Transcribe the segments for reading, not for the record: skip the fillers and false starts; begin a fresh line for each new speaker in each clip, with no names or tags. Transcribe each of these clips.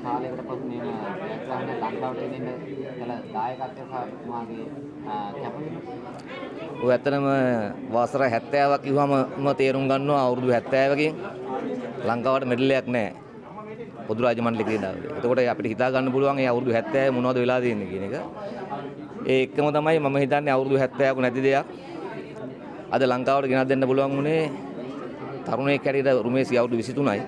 කාලයකට පසු මේ ජයග්‍රහණය ලංකාවට ගෙනින්න කළ දායකත්වය සහ තුමාගේ කැපවීම.
ඔය ඇත්තටම වසර 70ක් කිව්වම තේරුම් ගන්නවා අවුරුදු 70කින් ලංකාවට මෙඩලයක් නැහැ. පොදු රාජ්‍ය මණ්ඩල ක්‍රීඩාවලිය. එතකොට අපිට හිතා ගන්න පුළුවන් ඒ අවුරුදු 70 මොනවද වෙලා තියෙන්නේ කියන එක. ඒ එකම තමයි මම හිතන්නේ අවුරුදු 70ක නැති දෙයක්. අද ලංකාවට ගෙනත් දෙන්න පුළුවන් වුණේ තරුණයෙක් හැටියට රුමේසි අවුරුදු 23යි.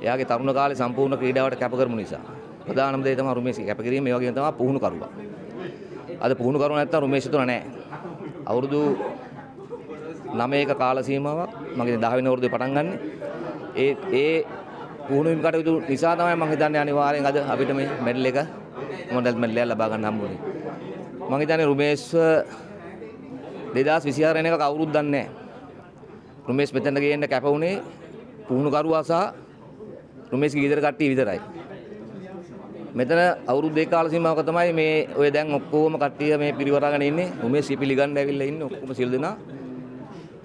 එයාගේ තරුණ කාලේ සම්පූර්ණ ක්‍රීඩාවට කැප කරමු නිසා. ප්‍රධානම දේ තමයි රුමේසි කැප කිරීම. මේ වගේම තමයි පුහුණු කරුවා. අද පුහුණු කරුවා නැත්තම් රුමේසි තුන නැහැ. අවුරුදු 9ක කාල සීමාවක් මගේ 10 වෙනි අවුරුද්දේ පටන් ගන්න. ඒ පුහුණුවීම් කටයුතු නිසා තමයි මම හිතන්නේ අනිවාර්යෙන් අද අපිට මේ මෙඩල් එක මොඩල් මෙඩල් එක ලබා ගන්න හම්බුනේ. මම හිතන්නේ රුමේෂ් 2026 වෙනක කවුරුත් දන්නේ නැහැ. රුමේෂ් මෙතනට ගේන්න කැප වුණේ පුහුණු කරුවා සහ රුමේෂ්ගේ ගෙදර කට්ටිය විතරයි. මෙතන අවුරුදු 2 කාල සීමාවක තමයි මේ ඔය දැන් ඔක්කොම කට්ටිය මේ පිරිවරාගෙන ඉන්නේ. රුමේෂ් පිළිගන්න ඇවිල්ලා ඉන්නේ ඔක්කොම සියලු දෙනා.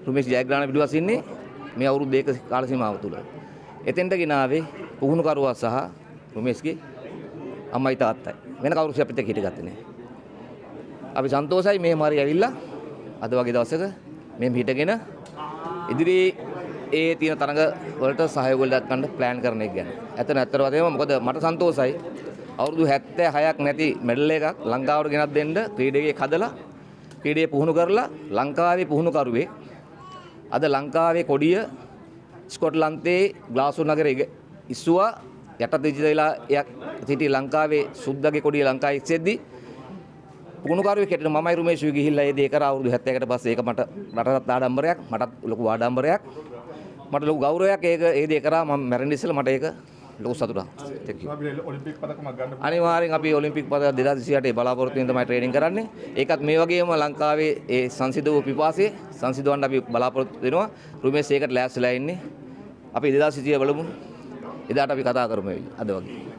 රුමේෂ් ජයග්‍රහණ පිටුවස් ඉන්නේ මේ අවුරුදු 2 කාල සීමාව තුළ. එතෙන්ට ගෙනාවේ පුහුණු කරුවා සහ රුමේෂ්ගේ අම්මයි තාත්තයි. වෙන කවුරුත් අපිට හිටගත්තේ නැහැ. අපි සන්තෝෂයි මේ මාරි ඇවිල්ලා අද වගේ දවසක මේ හිටගෙන ඉදිරි ඒ තියෙන තරඟ වලට සහයෝගය ගන්න ප්ලෑන් කරන එක ගැන. ඇත්තට වශයෙන්ම මොකද මට සන්තෝෂයි අවුරුදු 76ක් නැති මෙඩල් එකක් ලංකාවට ගෙනත් දෙන්න ක්‍රීඩකයෙක් හදලා ක්‍රීඩේ පුහුණු කරලා ලංකාවේ පුහුණු කරුවේ අද ලංකාවේ කොඩිය ස්කොට්ලන්තයේ ග්ලාස්ගෝ නගරයේ ඉස්සුවා යට දිජිතලා සිටි ලංකාවේ සුද්දගේ කොඩිය ලංකාවේ ඉස්සෙද්දි පුහුණු කරුවෙක් හැටියට මමයි රුමේෂ් ගිහිල්ලා ඒ දේ කරා අවුරුදු 70කට පස්සේ ඒක මට රටට ආඩම්බරයක් මටත් ලොකු ආඩම්බරයක් මට ලොකු ගෞරවයක් ඒක ඒ දේ කරා මම මැරෙන්න ඉස්සෙල්ලා මට ඒක ලොකු සතුටක්.
ඔලිම්පික් පදකමක් ගන්න
අනිවාර්යෙන් අපි ඔලිම්පික් පදක 2028 බලාපොරොත්තු වෙන තමයි ට්‍රේනින් කරන්නේ. ඒකත් මේ වගේම ලංකාවේ ඒ සංසිඳව පිපාසයේ සංසිඳවන්න අපි බලාපොරොත්තු වෙනවා. රුමේෂ් ඒකට ලෑස්තිලා ඉන්නේ. අපි 2030 බලමු. එදාට අපි කතා කරමු අද වගේ.